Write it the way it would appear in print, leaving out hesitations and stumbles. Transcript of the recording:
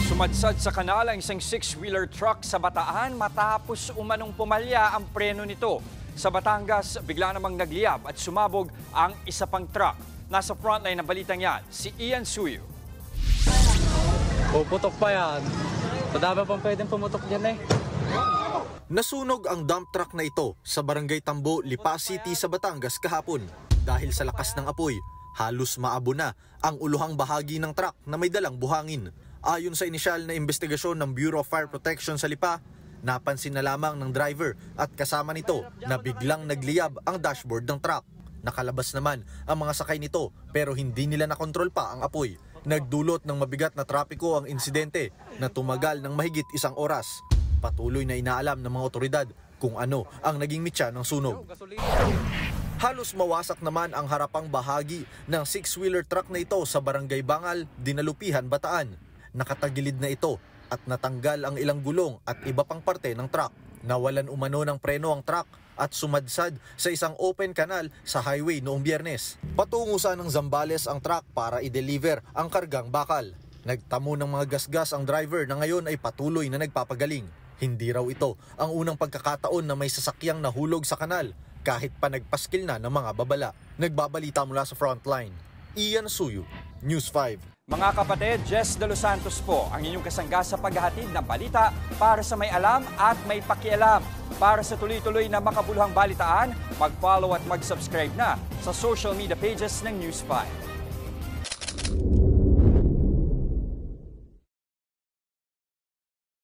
Sumadsad sa kanal ang isang six-wheeler truck sa Bataan matapos umanong pumalya ang preno nito. Sa Batangas, bigla namang nagliyab at sumabog ang isa pang truck. Nasa frontline ng balitang yan, si Ian Suyo. Puputok pa yan. Madami pang pwedeng pumutok dyan eh. Nasunog ang dump truck na ito sa Barangay Tambo, Lipa City sa Batangas kahapon. Dahil sa lakas ng apoy, halos maabo na ang uluhang bahagi ng truck na may dalang buhangin. Ayon sa inisyal na investigasyon ng Bureau of Fire Protection sa Lipa, napansin na lamang ng driver at kasama nito na biglang nagliyab ang dashboard ng truck. Nakalabas naman ang mga sakay nito pero hindi nila nakontrol pa ang apoy. Nagdulot ng mabigat na trapiko ang insidente na tumagal ng mahigit 1 oras. Patuloy na inaalam ng mga otoridad kung ano ang naging mitya ng sunog. Halos mawasak naman ang harapang bahagi ng six-wheeler truck na ito sa Barangay Bangal, Dinalupihan, Bataan. Nakatagilid na ito at natanggal ang ilang gulong at iba pang parte ng truck. Nawalan umano ng preno ang truck at sumadsad sa isang open kanal sa highway noong Biyernes. Patungo sa ng Zambales ang truck para i-deliver ang kargang bakal. Nagtamo ng mga gasgas ang driver na ngayon ay patuloy na nagpapagaling. Hindi raw ito ang unang pagkakataon na may sasakyang nahulog sa kanal kahit pa nagpaskil na ng mga babala. Nagbabalita mula sa frontline, Ian Suyo, News 5. Mga kapatid, Jess De Los Santos po ang inyong kasangga sa paghahatid ng balita para sa may alam at may pakialam. Para sa tuloy-tuloy na makabuluhang balitaan, mag-follow at mag-subscribe na sa social media pages ng News 5.